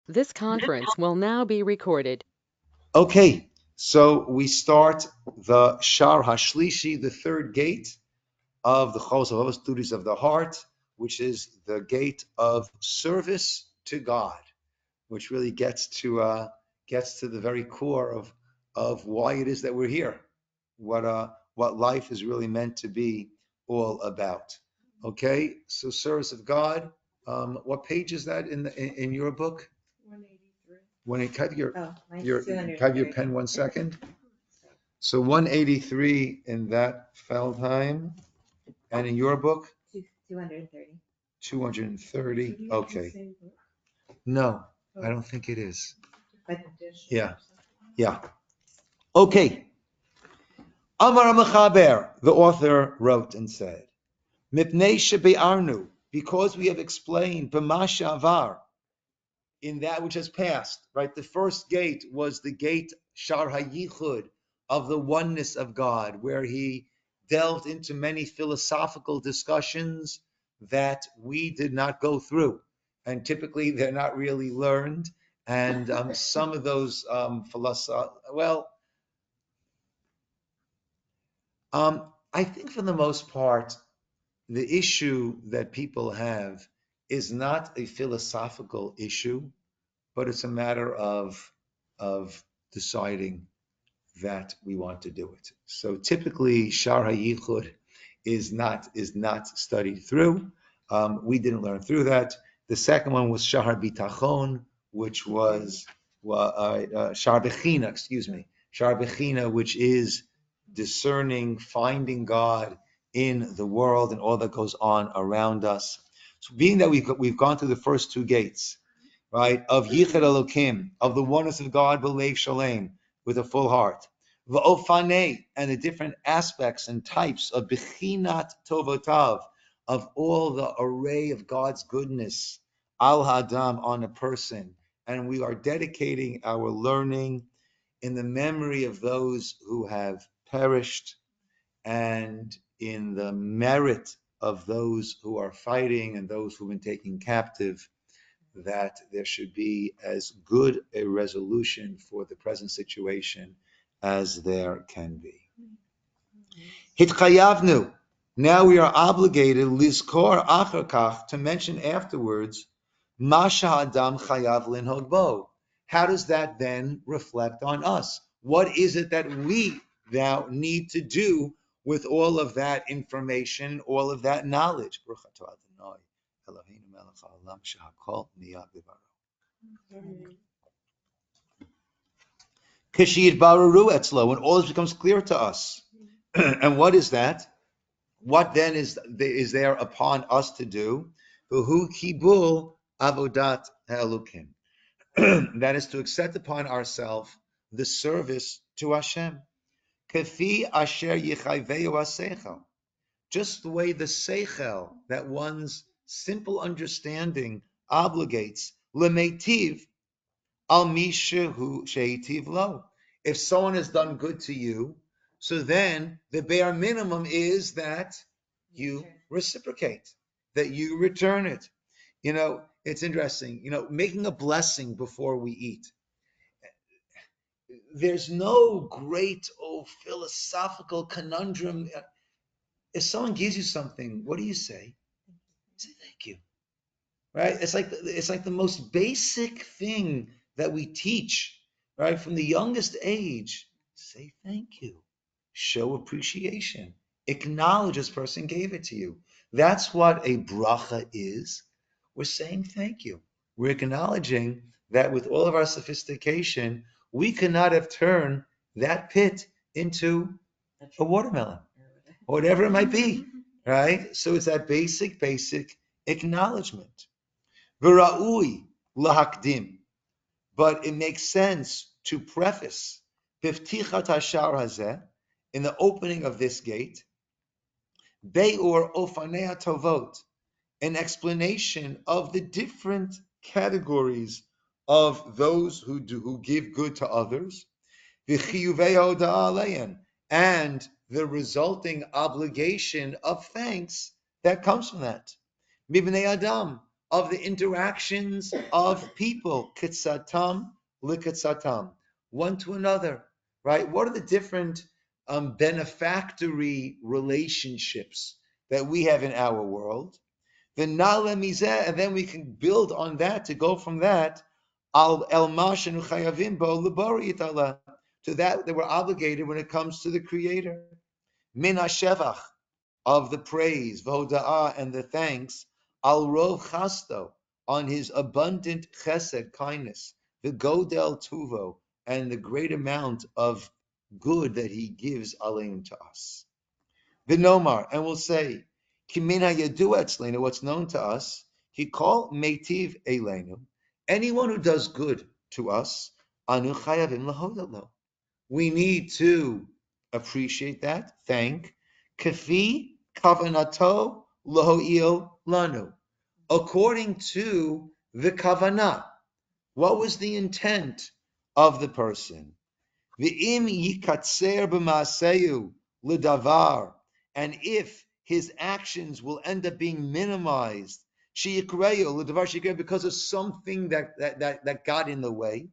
This conference will now be recorded. Okay, so we start the Shar Hashlishi, the third gate of the Chovot duties of the heart, which is the gate of service to God, which really gets to the very core of why it is that we're here, what life is really meant to be all about. Okay, so service of God. What page is that in your book? 183. When you have your pen 1 second. So 183 in that Feldheim, and in your book 230. 230. Okay. No, I don't think it is. Yeah, yeah. Okay. Amar Mechaber, the author wrote and said, Mipnei shebe'arnu, because we have explained b'masha avar, in that which has passed, right? The first gate was the gate Shar HaYichud, of the oneness of God, where he delved into many philosophical discussions that we did not go through. And typically they're not really learned. And some of those I think for the most part, the issue that people have is not a philosophical issue, but it's a matter of deciding that we want to do it. So typically, Shar HaYichud is not studied through. We didn't learn through that. The second one was Shar Bitachon, which was Shar Bechina, excuse me, Shar Bechina, which is discerning, finding God in the world and all that goes on around us. So being that we've gone through the first two gates, right, of Yichud Elokim, of the oneness of God, B'leiv Shalem, with a full heart, V'ofanei, and the different aspects and types of Bechinat Tovotav, of all the array of God's goodness, Al Hadam, on a person, and we are dedicating our learning in the memory of those who have perished and in the merit of those who are fighting and those who've been taken captive, that there should be as good a resolution for the present situation as there can be. Hitchayavnu. Now we are obligated, lizkor achar to mention afterwards, masha adam chayav linhog bo. How does that then reflect on us? What is it that we now need to do with all of that information, all of that knowledge? Kashir Baru Etzlo, when all this becomes clear to us. And what is that? What then is there upon us to do? Who kibul avodat ha'elukim. That is to accept upon ourselves the service to Hashem. Kafi asher yichayveu haseichel. Just the way the seichel, that one's simple understanding obligates, lemetiv al mishehu sheitiv lo. If someone has done good to you, so then the bare minimum is that you reciprocate, that you return it. It's interesting, making a blessing before we eat. There's no great, philosophical conundrum. If someone gives you something, what do you say? Say thank you, right? It's like the most basic thing that we teach, right? From the youngest age, say thank you, show appreciation, acknowledge this person gave it to you. That's what a bracha is. We're saying thank you. We're acknowledging that with all of our sophistication, we could not have turned that pit into a watermelon, or whatever it might be, right? So it's that basic acknowledgement. V'ra'ui lahakdim, but it makes sense to preface biftichat hashar hazeh, in the opening of this gate, beur ofanei tovot, an explanation of the different categories of those who give good to others, v'chiyuvei hoda'ah alein, and the resulting obligation of thanks that comes from that. Mibnei Adam, of the interactions of people, kitsatam likitsatam, one to another, right? What are the different benefactory relationships that we have in our world? And then we can build on that to go from that al el mashenu chayavim bo lebari itala, to that we're obligated when it comes to the Creator. Min hashevach, of the praise, v'hoda'ah, and the thanks, al rov chasto, on his abundant chesed, kindness, the godel tuvo, and the great amount of good that he gives aleim to us. V'nomar, and we'll say, kimin ha'yadu etzleinu, what's known to us, he called meitiv eleinu, anyone who does good to us, anu chayavim lahodalo. We need to appreciate that, thank, kafi kavanato lohoil lanu, according to the kavanah. What was the intent of the person? V'im yikatser b'maaseyu l'davar, and if his actions will end up being minimized, sheyikreyu l'davar sheyikreyu, because of something that got in the way,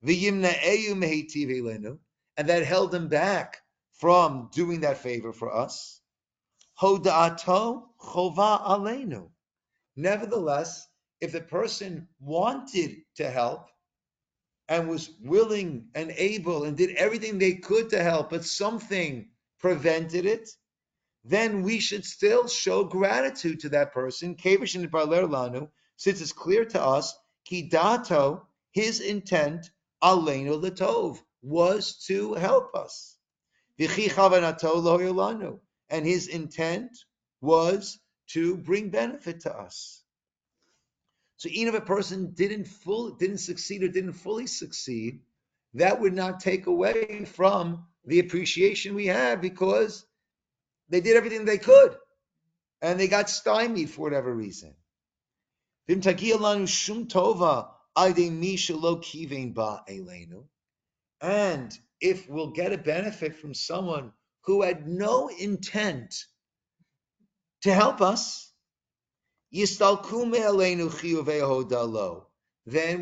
v'yimna'eyu mehitiv elenu, and that held him back from doing that favor for us, hoda'ato chova aleinu. Nevertheless, if the person wanted to help and was willing and able and did everything they could to help, but something prevented it, then we should still show gratitude to that person. Since it's clear to us, kidato, his intent, aleinu latov, was to help us. And his intent was to bring benefit to us. So even if a person didn't succeed or didn't fully succeed, that would not take away from the appreciation we have, because they did everything they could and they got stymied for whatever reason. And if we'll get a benefit from someone who had no intent to help us, then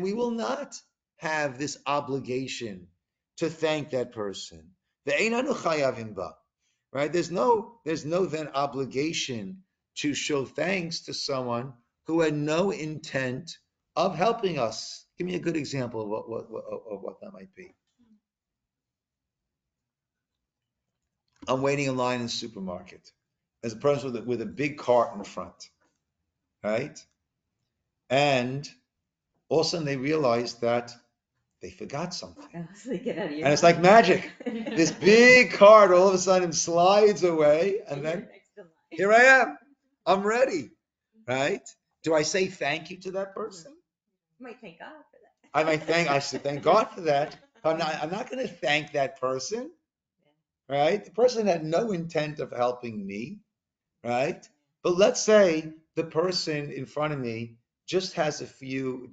we will not have this obligation to thank that person. Right? There's no then obligation to show thanks to someone who had no intent of helping us. Give me a good example of what that might be. I'm waiting in line in the supermarket. There's a person with a big cart in the front, right? And all of a sudden they realize that they forgot something. And it's like magic. This big cart all of a sudden slides away, and then here I am. I'm ready, right? Do I say thank you to that person? You might thank God for that. I should thank God for that. I'm not going to thank that person, right? The person had no intent of helping me, right? But let's say the person in front of me just has a few,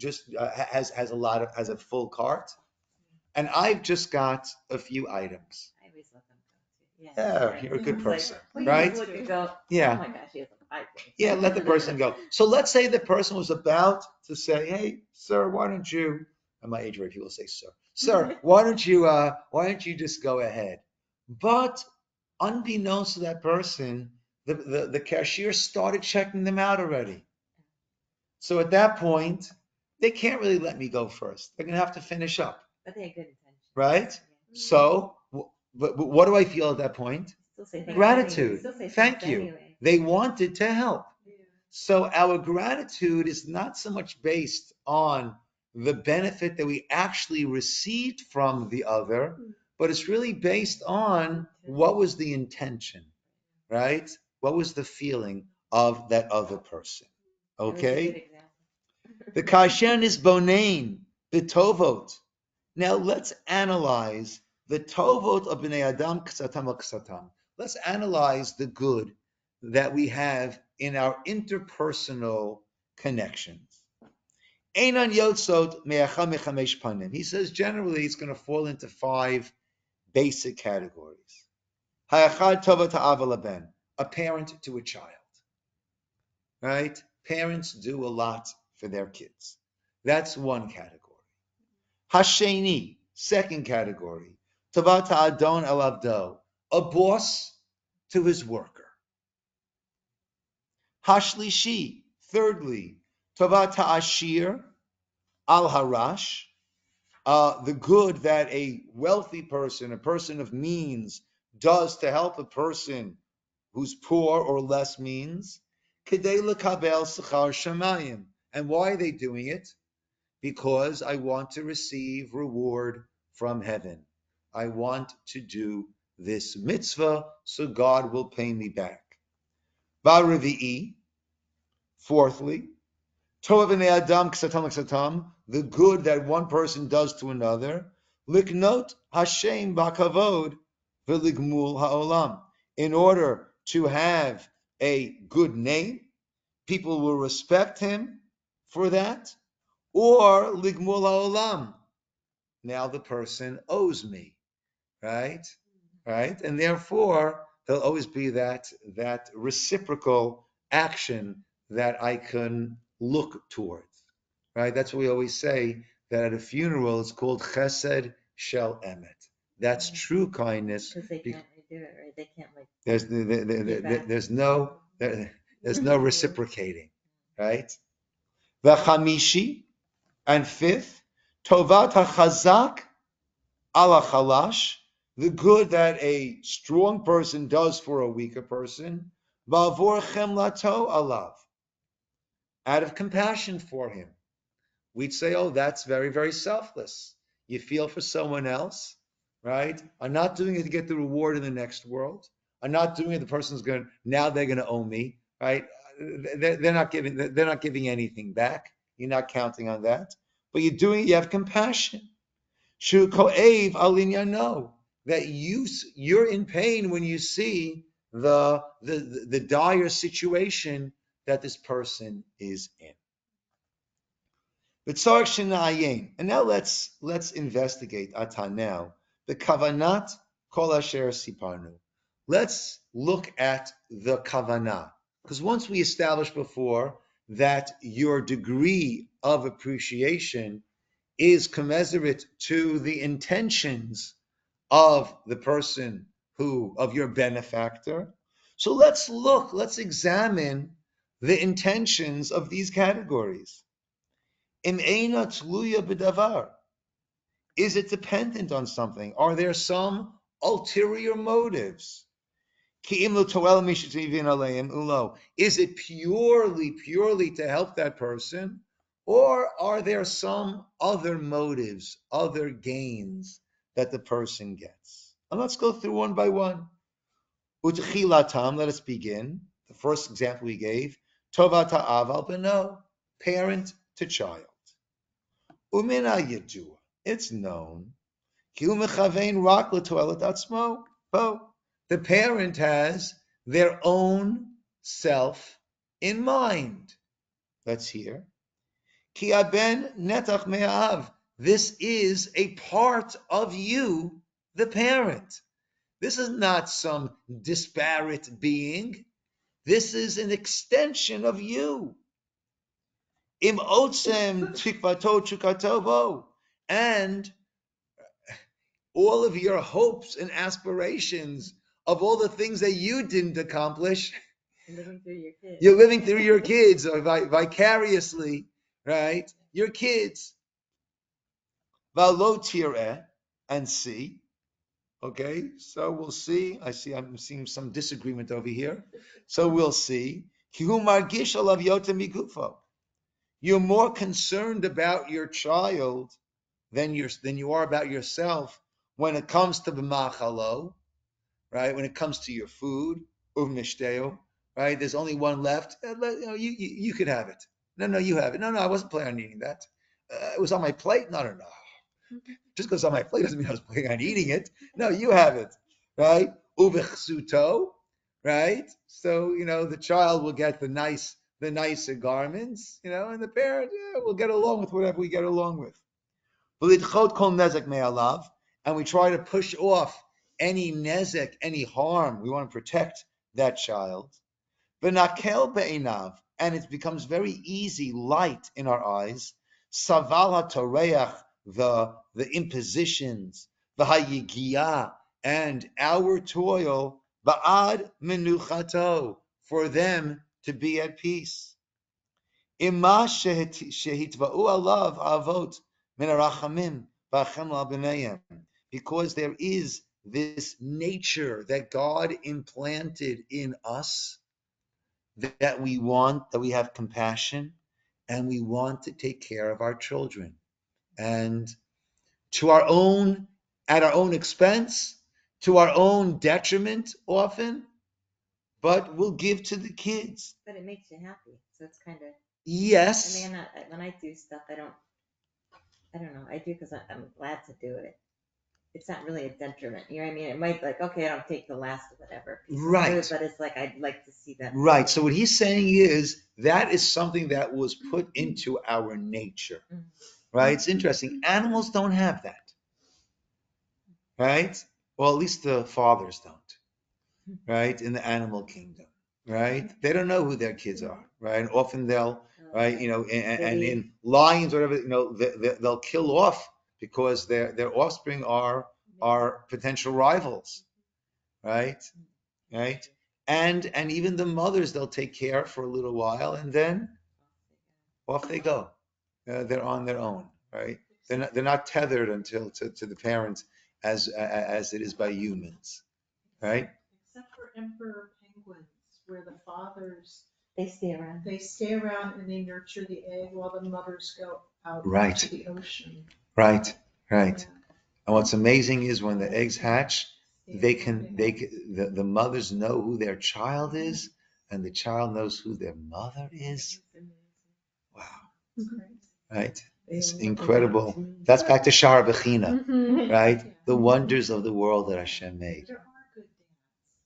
has a full cart, and I've just got a few items. I always let them go too. Yeah, you're a good person, Like, right? Look and go, yeah. Oh my gosh, he has a 5 things. Yeah, let the person go. So let's say the person was about to say, "Hey, sir, why don't you?" At my age, right, people say, "Sir, sir, why don't you just go ahead?" But unbeknownst to that person, the cashier started checking them out already. So at that point, they can't really let me go first. They're gonna have to finish up. But they had good intention. Right? Yeah. So, but what do I feel at that point? Still say Gratitude. Still say Thank you. Anyway. They wanted to help. Yeah. So our gratitude is not so much based on the benefit that we actually received from the other, but it's really based on what was the intention, right? What was the feeling of that other person? Okay? The kashen is bonain, the tovot. Now let's analyze the tovot of bnei adam ksatam ksatam. Let's analyze the good that we have in our interpersonal connections. Einan yotzot me'acham mechamesh panim. He says generally it's going to fall into 5 basic categories. Hayachad tovat ha'av laben, a parent to a child, right? Parents do a lot for their kids. That's one category. Hasheni, second category. Tavat ha'adon el avdo, a boss to his worker. Hashlishi, thirdly. Tavat ha'ashir al harash, the good that a wealthy person, a person of means, does to help a person who's poor or less means. Kedei lekabel sechar shamayim. And why are they doing it? Because I want to receive reward from heaven. I want to do this mitzvah, so God will pay me back. Va'revi'i, fourthly, tov v'nei adam ksatam ksatam, the good that one person does to another, liknot Hashem b'kavod v'ligmul ha'olam, in order to have a good name, people will respect him for that, or ligmul ha'olam, now the person owes me, right? Right? And therefore, there'll always be that reciprocal action that I can look towards, right? That's what we always say, that at a funeral it's called chesed shel emet. That's true kindness. Because they can't redo it, right? They can't like. There's no reciprocating, right? V'chamishi, and fifth, tovat hachazak ala chalash, the good that a strong person does for a weaker person, va'avor chemlato alav, out of compassion for him. We'd say, oh, that's very, very selfless. You feel for someone else, right? I'm not doing it to get the reward in the next world. I'm not doing it. The person's they're going to owe me, right? They're not giving anything back. You're not counting on that, but you're doing it. You have compassion. Shu ko'ev alinyano, that you're in pain when you see the dire situation that this person is in. And now let's investigate now the kavanat kol asher siparnu. Let's look at the kavanah, because once we established before that your degree of appreciation is commensurate to the intentions of the person of your benefactor. So let's examine the intentions of these categories. Im eina tluya b'davar. Is it dependent on something? Are there some ulterior motives? Ki im lo toel mishitivin aleim ulo. Is it purely to help that person? Or are there some other motives, other gains that the person gets? And let's go through one by one. Utchilatam, let us begin. The first example we gave, tovat ha'av al beno, parent to child. Umina yedua, it's known. Ki hu mechavein rak l'toelet atzmo. The parent has their own self in mind. Let's hear. Ki aben netach me'av. This is a part of you, the parent. This is not some disparate being. This is an extension of you. Im otsem tikvato chukatovo. And all of your hopes and aspirations of all the things that you didn't accomplish, you're living through your kids, or vicariously, right? Your kids. Valo tireh, and see. Okay, so we'll see. I'm seeing some disagreement over here. So we'll see. You're more concerned about your child than you are about yourself when it comes to the machalo, right? When it comes to your food, uvnishteo, right? There's only one left. You could have it. No, you have it. No, I wasn't planning on eating that. It was on my plate. No. Just because it's on my plate doesn't mean I was planning on eating it. No, you have it, right? Uvechsuto, right? So the child will get the nicer garments, and the parent will get along with whatever we get along with. And we try to push off any nezek, any harm. We want to protect that child. And and it becomes very easy, light in our eyes. Saval hatoreach, the impositions, the hayigiyah, and our toil, ba'ad menuchato, for them to be at peace. Ima shehitva'u alav avot min harachamim v'achemla b'neihem, because there is this nature that God implanted in us, that we have compassion, and we want to take care of our children, and at our own expense, to our own detriment often, but we'll give to the kids. But it makes you happy, so it's kind of. Yes. I mean, when I do stuff, I don't know. I do because I'm glad to do it. It's not really a detriment. You know what I mean? It might okay, I don't take the last of whatever piece right. of food, but it's like I'd like to see that. Right. So what he's saying is that is something that was put into our nature. Mm-hmm. Right? It's interesting. Animals don't have that. Right? Well, at least the fathers don't. Right? In the animal kingdom. Right? They don't know who their kids are. Right? And often they'll, right, and in lions or whatever, they'll kill off because their offspring are potential rivals. Right? Right? And even the mothers, they'll take care for a little while, and then off they go. They're on their own, right? They're not tethered until to the parents as it is by humans, right? Except for emperor penguins, where the fathers they stay around and they nurture the egg while the mothers go out right. to the ocean. Right. Yeah. And what's amazing is when the eggs hatch, the mothers know who their child is, and the child knows who their mother is. Wow. Right? It's incredible. That's back to Shara Bechina, right? The wonders of the world that Hashem made.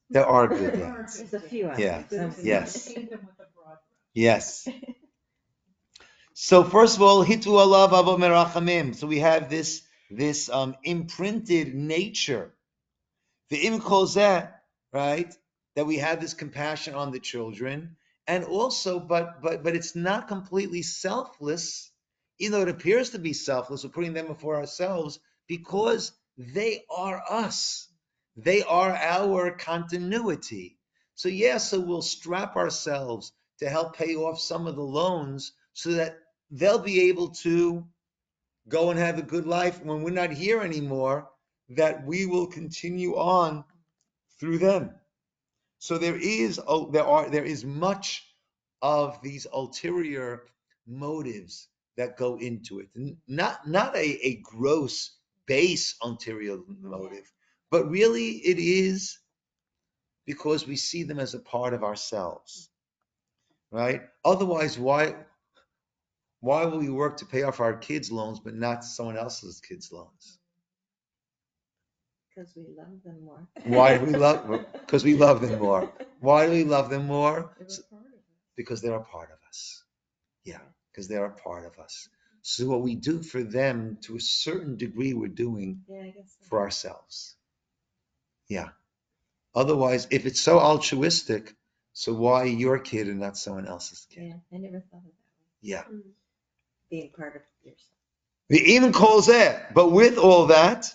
There are good dads. There's a few. Yeah. Yes. Yes. So first of all, hitu alav avo merachamim. So we have this imprinted nature, the im kol zeh, right? That we have this compassion on the children, and also, but it's not completely selfless, even though it appears to be selfless. We're putting them before ourselves because they are us. They are our continuity. So so we'll strap ourselves to help pay off some of the loans so that they'll be able to go and have a good life when we're not here anymore, that we will continue on through them. So there is much of these ulterior motives that go into it. Not a gross base ulterior motive, but really it is because we see them as a part of ourselves. Right? Otherwise, why will we work to pay off our kids' loans but not someone else's kids' loans? Because we love them more. Why do we love? Because we love them more. Why do we love them more? Because they're a part of us. Yeah, because they're a part of us. So what we do for them, to a certain degree, we're doing for ourselves. Yeah. Otherwise, if it's so altruistic, so why your kid and not someone else's kid? Yeah, I never thought of that way. Yeah. Being part of yourself. The even calls there, but with all that,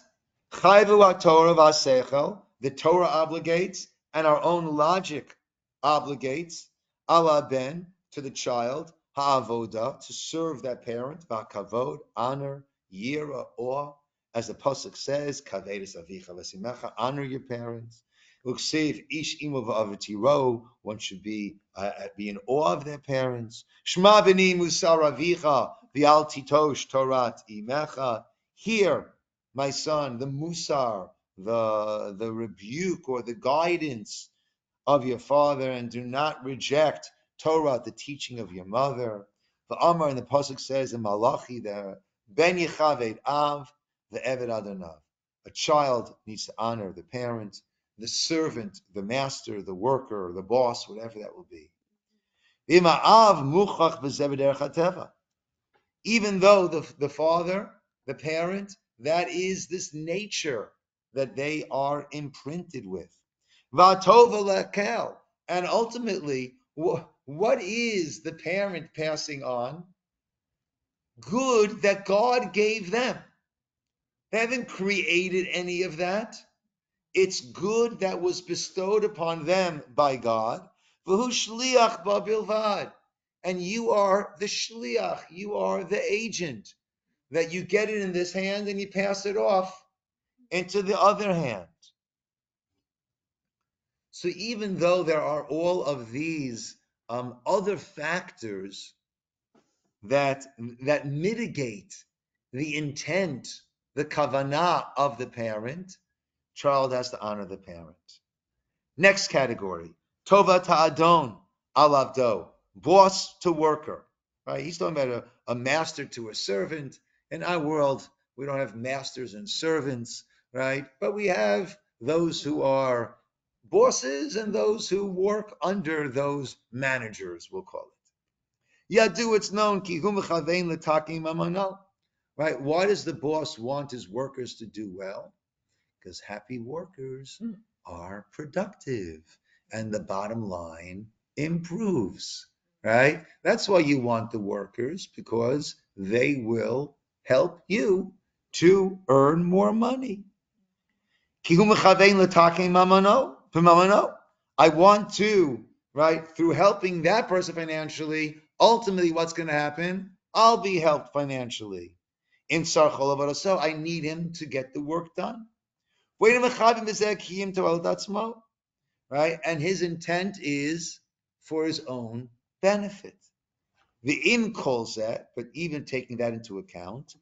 chayvu Torah v'asechel, the Torah obligates, and our own logic obligates, ala ben, to the child, ha'avoda, to serve that parent, va'kavod, honor, yira, awe, as the pasuk says, kavedus avicha v'simecha, honor your parents. Uksiv ish imo v'avatiro, one should be in awe of their parents. Shma b'ni musar avicha v'al titosh torat imecha. Hear, my son, the musar, the rebuke or the guidance of your father, and do not reject Torah, the teaching of your mother. The Amar in the pasuk says in Malachi there, ben yichaved av, the eved adonav. A child needs to honor the parent, the servant, the master, the worker, the boss, whatever that will be. Even though the father, the parent, that is this nature that they are imprinted with. And ultimately, what is the parent passing on? Good that God gave them. They haven't created any of that. It's good that was bestowed upon them by God. V'hu shliach ba bilvad. And you are the shliach, you are the agent, that you get it in this hand and you pass it off into the other hand. So even though there are all of these other factors that mitigate the intent, the kavanah of the parent, child has to honor the parent. Next category, tova ta'adon alavdo, boss to worker. Right? He's talking about a master to a servant. In our world, we don't have masters and servants, right? But we have those who are bosses and those who work under those managers, we'll call it. Yadu, it's known, ki hu mechavein l'takim mamano. Right? Why does the boss want his workers to do well? Because happy workers are productive and the bottom line improves, right? That's why you want the workers, because they will help you to earn more money. I want to, right, through helping that person financially, ultimately what's going to happen? I'll be helped financially. In Sarcholavato, so I need him to get the work done. Right? And his intent is for his own benefit. The im calls that, but even taking that into account,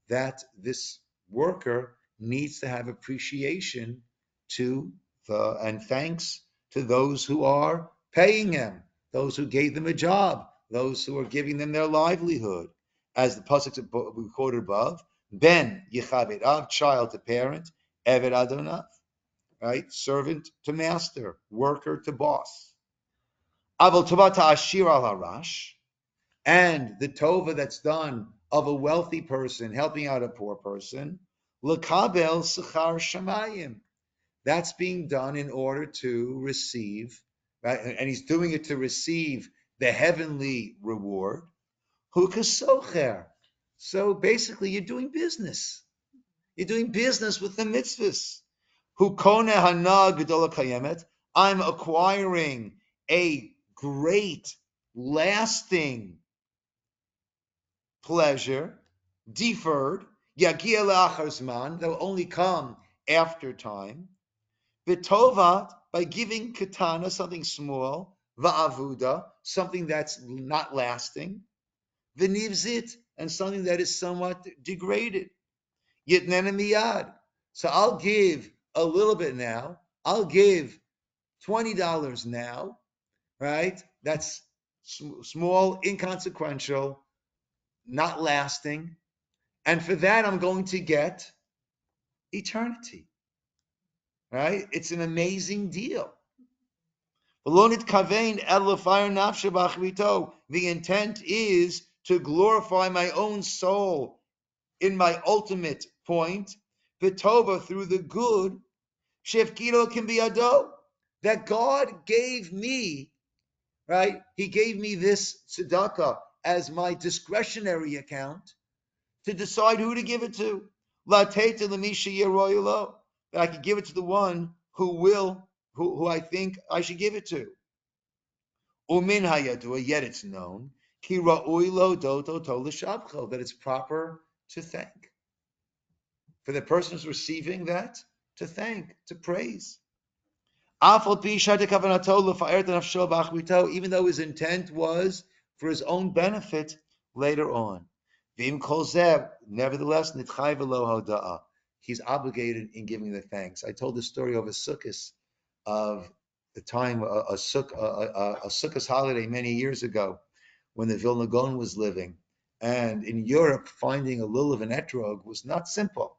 that this worker needs to have appreciation to and thanks to those who are paying him, those who gave them a job, those who are giving them their livelihood. As the pasuk we quoted above, ben yichaved av, child to parent, eved adonav, right, servant to master, worker to boss. Aval tova ta'ashir al harash, and the tova that's done of a wealthy person helping out a poor person, l'kabel sechar shamayim. That's being done in order to receive, right? And he's doing it to receive the heavenly reward. Hukasocher. So basically, you're doing business. You're doing business with the mitzvahs. Hukone hana gedola kayemet. I'm acquiring a great, lasting pleasure, deferred, yagia le'achar zman, that will only come after time. B'tovat, by giving katana, something small, va'avuda, something that's not lasting, v'nivzit, and something that is somewhat degraded. Yitnena miyad. So I'll give a little bit now. I'll give $20 now, right? That's small, inconsequential, not lasting. And for that, I'm going to get eternity, right? It's an amazing deal. The intent is to glorify my own soul in my ultimate point, Vitova, through the good, Shefkiro can be ado, that God gave me, right? He gave me this tzedakah as my discretionary account to decide who to give it to. That I could give it to the one who I think I should give it to. Umin hayadua, yet it's known, ki ra'uilo doto to l'shabcho, that it's proper to thank. For the person who's receiving that, to thank, to praise. Even though his intent was for his own benefit later on. Nevertheless, he's obligated in giving the thanks. I told the story of a sukkahs of the time, a sukkahs holiday many years ago when the Vilna Gaon was living. And in Europe, finding a lulav and etrog was not simple,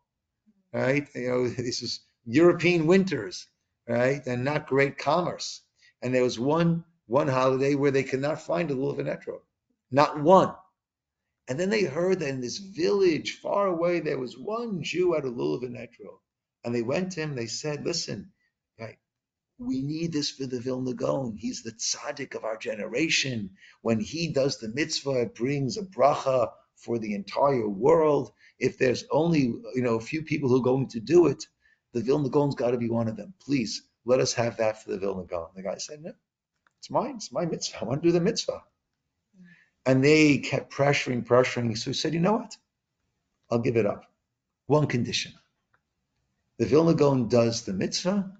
right? This is European winters, right? And not great commerce. And there was one holiday where they could not find a lulav and etrog. Not one. And then they heard that in this village far away, there was one Jew at a lulav and etrog. And they went to him, they said, listen, right, We need this for the Vilna Gaon. He's the tzaddik of our generation. When he does the mitzvah, it brings a bracha for the entire world. If there's only a few people who are going to do it, the Vilna Gaon's got to be one of them. Please let us have that for the Vilna Gaon. The guy said, no, it's mine. It's my mitzvah. I want to do the mitzvah. And they kept pressuring. So he said, you know what? I'll give it up. One condition. The Vilna Gaon does the mitzvah,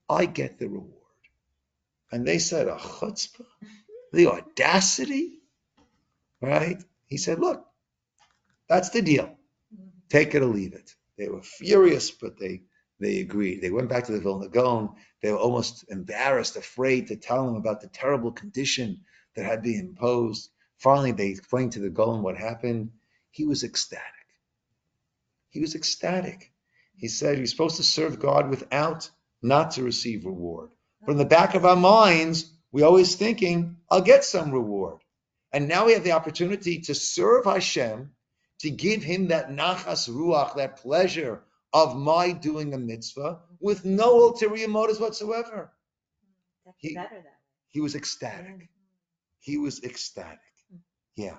I get the reward. And they said, a chutzpah, the audacity, right? He said, look, that's the deal. Take it or leave it. They were furious, but they agreed. They went back to the Vilna Gaon. They were almost embarrassed, afraid to tell him about the terrible condition that had been imposed. Finally, they explained to the Gaon what happened. He was ecstatic. He was ecstatic. He said you're supposed to serve God without, not to receive reward. But in the back of our minds, we're always thinking, I'll get some reward. And now we have the opportunity to serve Hashem, to give him that nachas ruach, that pleasure of my doing a mitzvah with no ulterior motives whatsoever. He was ecstatic. He was ecstatic. Yeah.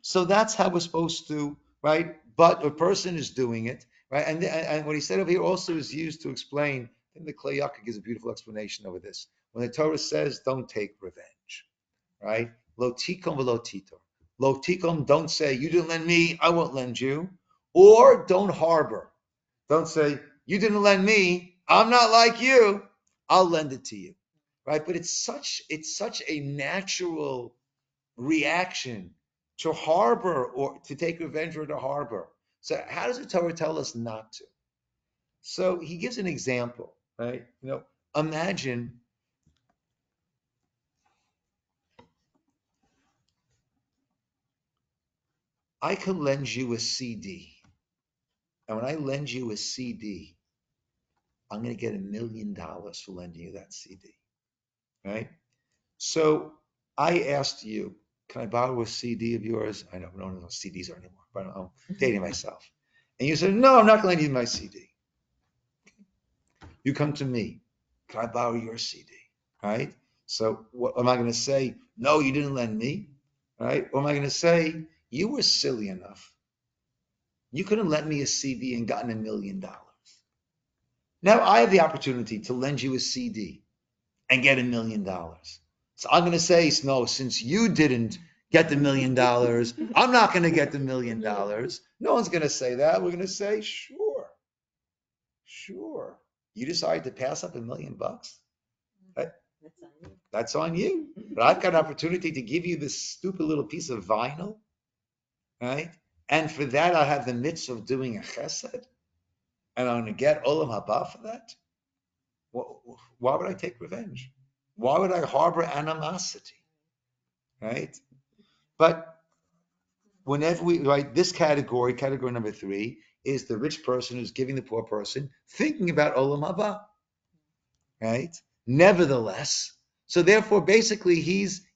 So that's how we're supposed to, right? But a person is doing it, right? And what he said over here also is used to explain. I think the Klei Yaakov gives a beautiful explanation over this. When the Torah says, don't take revenge, right? Lo tikom v'lo titor. Lo tikom, don't say, you didn't lend me, I won't lend you. Or don't harbor. Don't say, you didn't lend me, I'm not like you, I'll lend it to you, right? But it's such a natural reaction to harbor or to take revenge or to harbor. So how does the Torah tell us not to? So he gives an example, right? Imagine I could lend you a CD. And when I lend you a CD, I'm going to get $1 million for lending you that CD, right? So I asked you, can I borrow a CD of yours? I know we don't know what CDs are anymore, but I'm dating myself. And you said, no, I'm not going to lend you my CD. You come to me, can I borrow your CD, right? So what am I going to say? No, you didn't lend me, right? Or am I going to say, you were silly enough. You could have lent me a CD and gotten $1 million. Now I have the opportunity to lend you a CD and get $1 million. So I'm going to say, no, since you didn't get the $1 million, I'm not going to get the $1 million. No one's going to say that. We're going to say, sure. You decide to pass up $1 million. Right? That's on you. But I've got an opportunity to give you this stupid little piece of vinyl, right? And for that, I have the mitzvah of doing a chesed, and I'm going to get olam haba for that. Why would I take revenge? Why would I harbor animosity, right? But whenever we, right, this category number 3, is the rich person who's giving the poor person, thinking about olam haba, right? Nevertheless, so therefore, basically,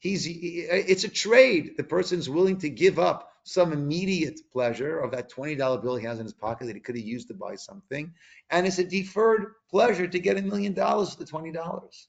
it's a trade. The person's willing to give up some immediate pleasure of that $20 bill he has in his pocket that he could have used to buy something, and it's a deferred pleasure to get $1 million for the $20.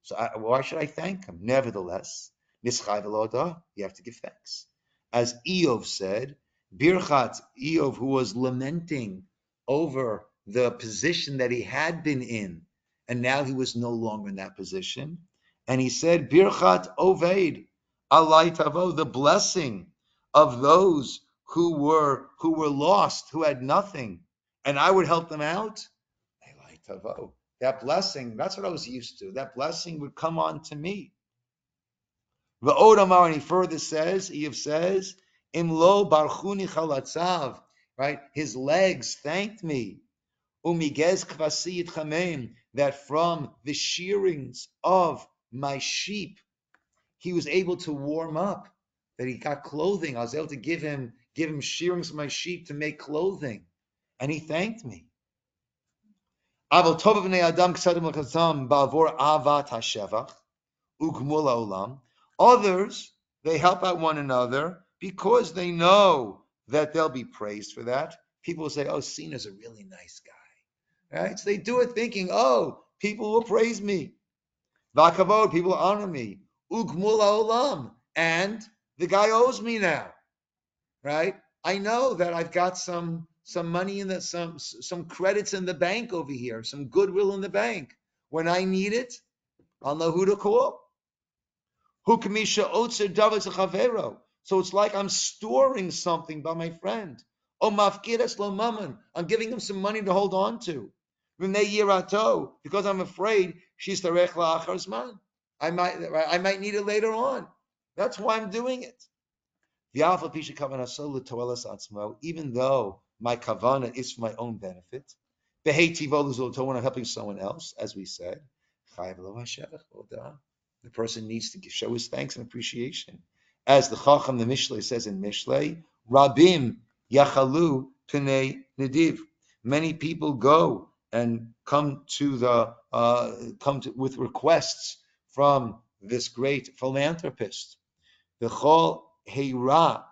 So why should I thank him? Nevertheless, you have to give thanks. As Eov said, Birchat, Eov, who was lamenting over the position that he had been in, and now he was no longer in that position. And he said, Birchat Oved, Alai Tavo, the blessing of those who were lost, who had nothing, and I would help them out. Alai Tavo. That blessing, that's what I was used to. That blessing would come on to me. V'od Amar, and he further says, Eov says, Imlo barchuni chalatzav, right? His legs thanked me. Umigez kvasi yitchamem, that from the shearings of my sheep, he was able to warm up, that he got clothing. I was able to give him shearings of my sheep to make clothing. And he thanked me. Aval tov b'nei adam k'sadim l'chazam ba'avor avat hashevach ugmul ha'olam. Others, they help out one another because they know that they'll be praised for that. People will say, oh, Ciner's a really nice guy. Right? So they do it thinking, oh, People will praise me. Vakavod, people will honor me. Ugmul olam, and the guy owes me now, right? I know that I've got some money in the some credits in the bank over here, some goodwill in the bank. When I need it, I'll know who to call. So it's like I'm storing something by my friend. I'm giving him some money to hold on to. Because I'm afraid I might need it later on. That's why I'm doing it. Even though my kavana is for my own benefit, when I'm helping someone else, as we said, the person needs to show his thanks and appreciation. As the Chacham, the Mishlei says in Mishlei, Rabim yachalu pnei nediv. Many people go and come with requests from this great philanthropist. V'chol heira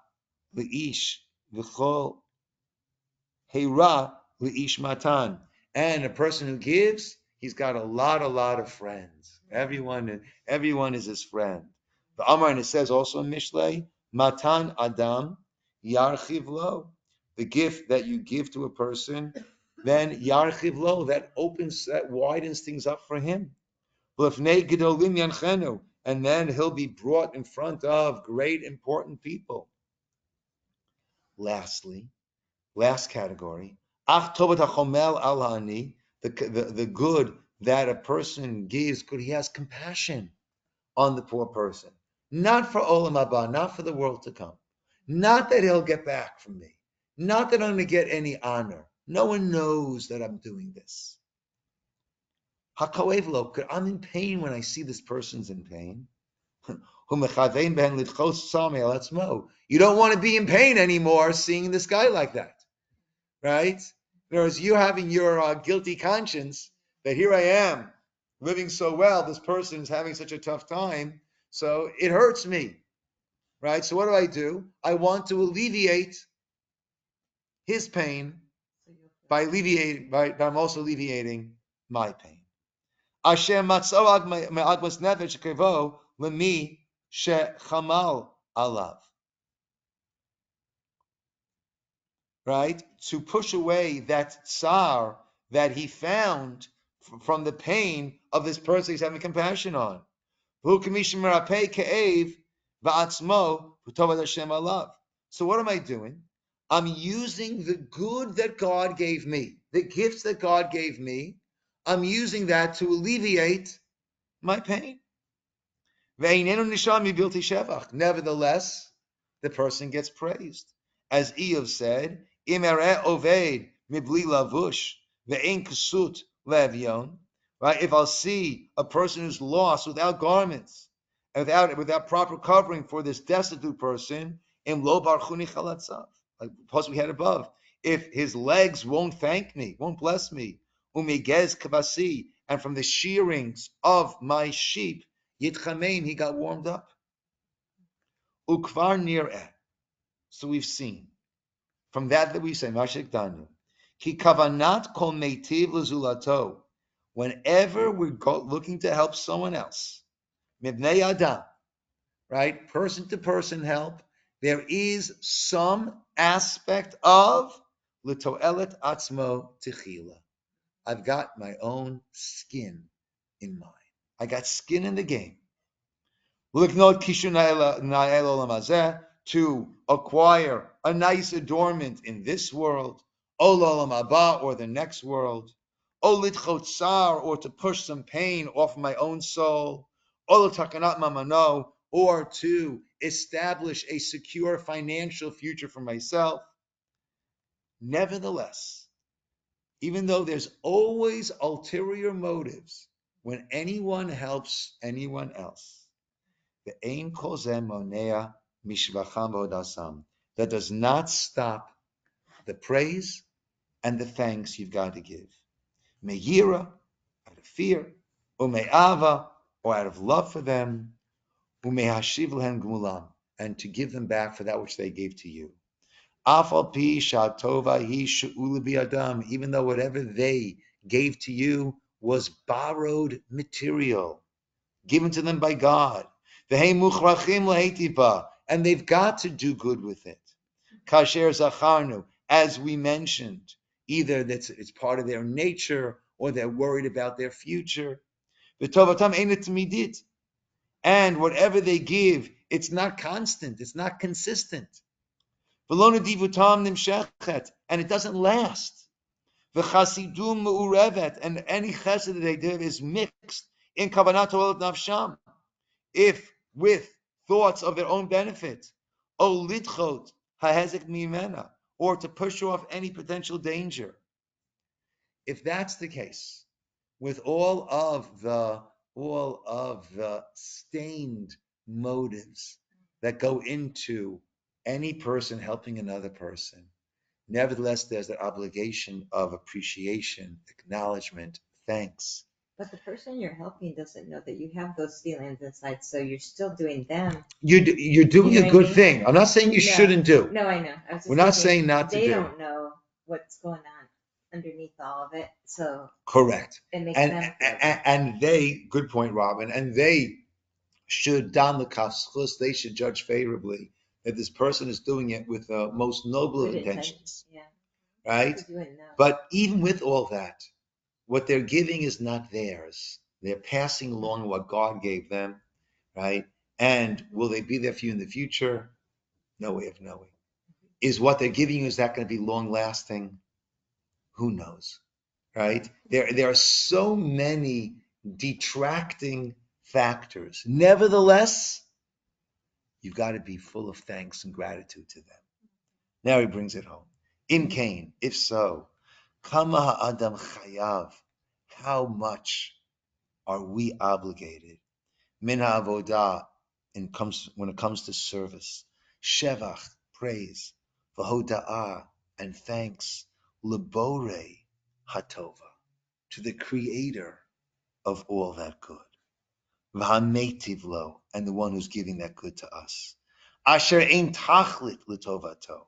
leish, v'chol heira leish matan. And a person who gives, he's got a lot of friends. Everyone is his friend. The Amar, and it says also in Mishlei, matan adam yarchiv lo. The gift that you give to a person, then yarchiv lo, that widens things up for him. And then he'll be brought in front of great, important people. Lastly, last category, the good that a person gives, good, he has compassion on the poor person. Not for olam haba, not for the world to come. Not that he'll get back from me. Not that I'm going to get any honor. No one knows that I'm doing this. I'm in pain when I see this person's in pain. You don't want to be in pain anymore seeing this guy like that, right? Whereas you having your guilty conscience that here I am living so well, this person is having such a tough time, so it hurts me, right? So what do? I want to alleviate his pain by I'm also alleviating my pain. Asher matzoag me'agmas nefesh kevo lemi shechamal alav. Right? To push away that tsar that he found from the pain of this person he's having compassion on. So what am I doing? I'm using the good that God gave me, the gifts that God gave me. I'm using that to alleviate my pain. Nevertheless, the person gets praised. As Eov said, oved mibli lavush ve'en ksut levion. Right? If I'll see a person who's lost without garments, without proper covering for this destitute person, im lo barchuni chalatzav. Like plus we had above. If his legs won't thank me, won't bless me, umigez kavasi, and from the shearings of my sheep, Yitchamein, he got warmed up. Ukvar nir'eh. So we've seen from that we say Mashik Danu. Ki kavanat kol meitiv lezulato. Whenever we're looking to help someone else, mibnei adam, right, person to person help, there is some aspect of litoelet atzmo tichila. I've got my own skin in mind. I got skin in the game. To acquire a nice adornment in this world, or the next world, or to push some pain off my own soul, or to establish a secure financial future for myself. Nevertheless, even though there's always ulterior motives when anyone helps anyone else, that does not stop the praise and the thanks you've got to give. Meyira, out of fear, ume'ava, or out of love for them, umehashiv lehem gmulam, and to give them back for that which they gave to you. Afal pi shatova hi she'ula bi'adam, even though whatever they gave to you was borrowed material given to them by God. And they've got to do good with it. Kasher zacharnu, as we mentioned, either it's part of their nature or they're worried about their future. And whatever they give, it's not constant, it's not consistent. And it doesn't last. And any chesed that they do is mixed in kavanat to'elet nafsham, if with thoughts of their own benefit, o lidchot hahezek mimena, or to push off any potential danger. If that's the case, with all of the stained motives that go into any person helping another person, nevertheless, there's the obligation of appreciation, acknowledgement, thanks. But the person you're helping doesn't know that you have those feelings inside, so you're still doing them. You're doing a good thing. I'm not saying you shouldn't do. No, I know. I was just We're not thinking, saying not to do. They don't know what's going on underneath all of it, so Correct. it makes them feel good. And they, good point, Robin, and they should don the kafschus, they should judge favorably that this person is doing it with the most noble of Good intentions. Yeah. Right? They're doing them. But even with all that, what they're giving is not theirs. They're passing along what God gave them, right? And will they be there for you in the future? No way of knowing. Is what they're giving you, is that going to be long lasting? Who knows, right? There are so many detracting factors. Nevertheless, you've got to be full of thanks and gratitude to them. Now he brings it home. In Cain, if so, Kama Adam Chayav, how much are we obligated? Min ha'avodah, when it comes to service. Shevach, praise. V'hoda'ah, and thanks. Lebore hatova, to the creator of all that good. V'hametiv lo, and the one who's giving that good to us. Asher ein tachlit letovato,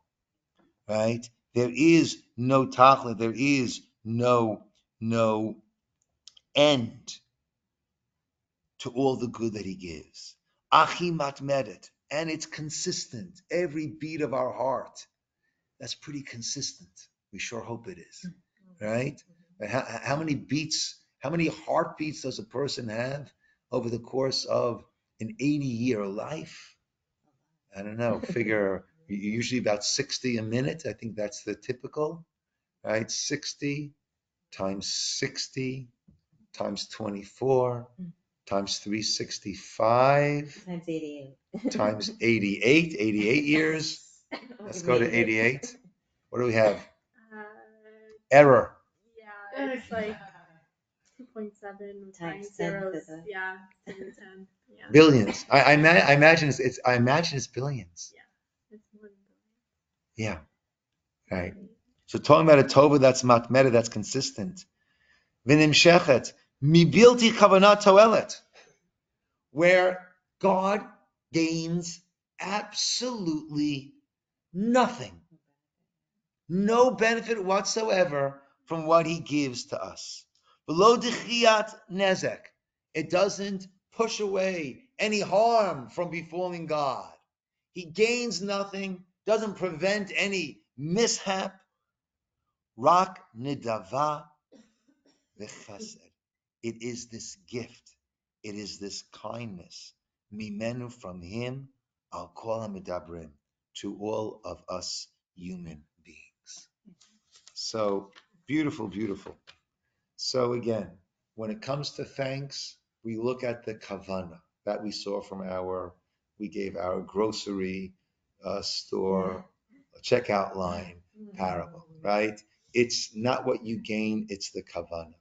right? There is no tachlit, there is no end to all the good that he gives. Achi matmedet, and it's consistent. Every beat of our heart, that's pretty consistent. We sure hope it is, right? How many beats, how many heartbeats does a person have over the course of an 80-year life? I don't know, figure usually about 60 a minute. I think that's the typical, right? 60 times 60 times 24 times 365 Times 88. times 88 years. Let's go to 88. What do we have? Error. Yeah, it's like 2.7 Times 10 zeros. to the- Yeah, 10 to 10. Yeah. Billions. I imagine it's billions. Yeah, it's more than Yeah. Right. So talking about a tova that's matmeta, that's consistent. V'nimshechet mibilti kavanat toelet, where God gains absolutely nothing, no benefit whatsoever from what he gives to us. Below dichiyat nezek, it doesn't push away any harm from befalling God. He gains nothing, doesn't prevent any mishap. Rak nidava v'chesed. It is this gift. It is this kindness. Mimenu, from him, al kol hamidabrim, to all of us human beings. So beautiful, beautiful. So again, when it comes to thanks, we look at the kavana that we saw from we gave our grocery store checkout line parable, right? It's not what you gain, it's the kavana.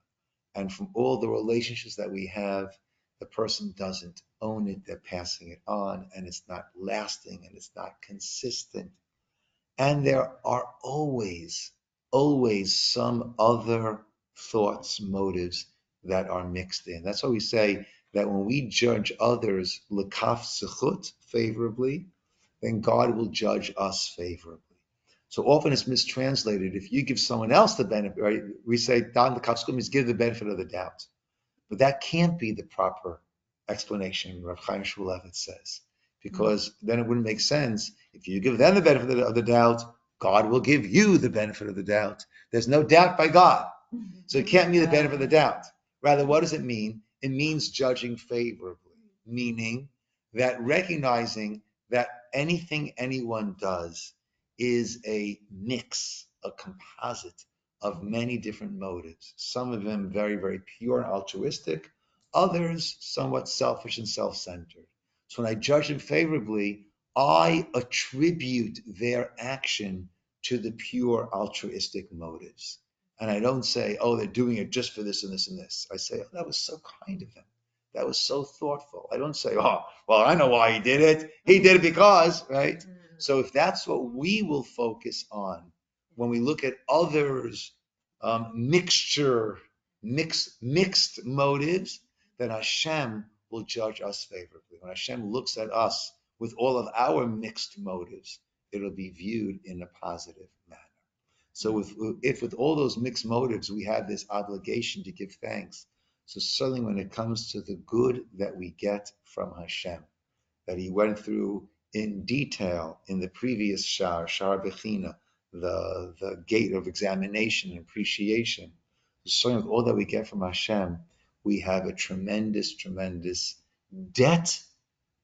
And from all the relationships that we have, the person doesn't own it, they're passing it on, and it's not lasting, and it's not consistent. And there are always some other thoughts, motives that are mixed in. That's why we say that when we judge others lekaf sechut, favorably, then God will judge us favorably. So often it's mistranslated. If you give someone else the benefit, right? We say, Dan the Kafskum is give the benefit of the doubt. But that can't be the proper explanation, Rav Chaim Shmulevitz says, because then it wouldn't make sense. If you give them the benefit of the doubt, God will give you the benefit of the doubt. There's no doubt by God. So it can't mean the benefit of the doubt. Rather, what does it mean? It means judging favorably, meaning that recognizing that anything anyone does is a mix, a composite of many different motives, some of them very, very pure and altruistic, others somewhat selfish and self-centered. So when I judge them favorably, I attribute their action to the pure altruistic motives. And I don't say, oh, they're doing it just for this and this and this. I say, oh, that was so kind of them. That was so thoughtful. I don't say, oh, well, I know why he did it. He did it because, right? So if that's what we will focus on when we look at others' mixed motives, then Hashem will judge us favorably. When Hashem looks at us with all of our mixed motives, it'll be viewed in a positive manner. So if with all those mixed motives, we have this obligation to give thanks. So certainly when it comes to the good that we get from Hashem, that he went through in detail in the previous Shar Bechina, the gate of examination and appreciation. So with all that we get from Hashem, we have a tremendous, tremendous debt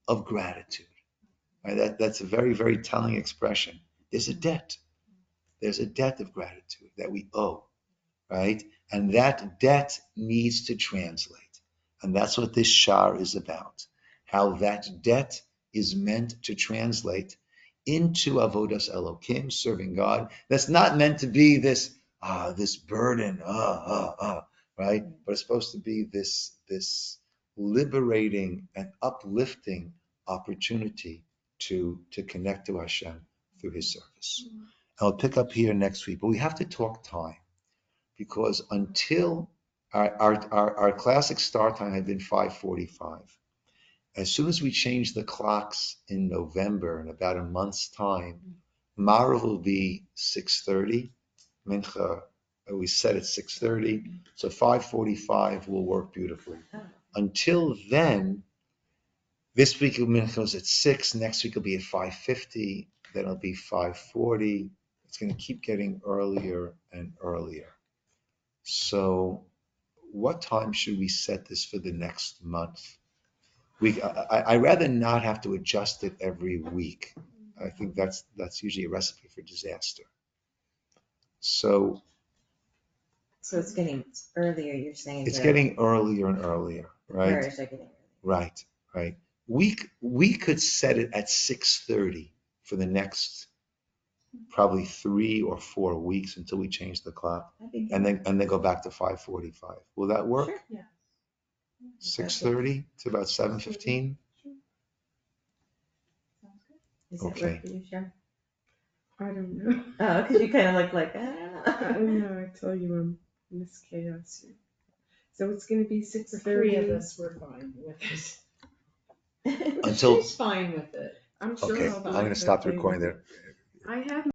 of gratitude. Right? That's a very, very telling expression. There's a debt. There's a debt of gratitude that we owe, right? And that debt needs to translate. And that's what this Shar is about. How that debt is meant to translate into Avodas Elokim, serving God. That's not meant to be this burden, right? But it's supposed to be this liberating and uplifting opportunity to connect to Hashem through his service. I'll pick up here next week, but we have to talk time, because until our classic start time had been 5:45. As soon as we change the clocks in November, in about a month's time, Marav will be 6:30. Mincha, we set at 6:30, so 5:45 will work beautifully. Until then, this week Mincha is at 6, next week will be at 5:50, then it'll be 5:40. It's going to keep getting earlier and earlier. So what time should we set this for the next month? I'd rather not have to adjust it every week. I think that's usually a recipe for disaster. So it's getting earlier, you're saying? It's getting earlier and earlier, right? Right. We could set it at 6:30 for the next probably 3 or 4 weeks until we change the clock, and then go back to 5:45. Will that work? Sure. Yeah. 6:30 to about 7:15. Is that Okay. work for you, Sharon? I don't know. Oh, because you kind of look like, I don't I know. know, I tell you, I'm in this chaos here. So it's gonna be 6:30. The 3 of us were fine with it. Until She's fine with it. I'm sure okay, I'll I'm be going to stop the okay recording with there. it. I have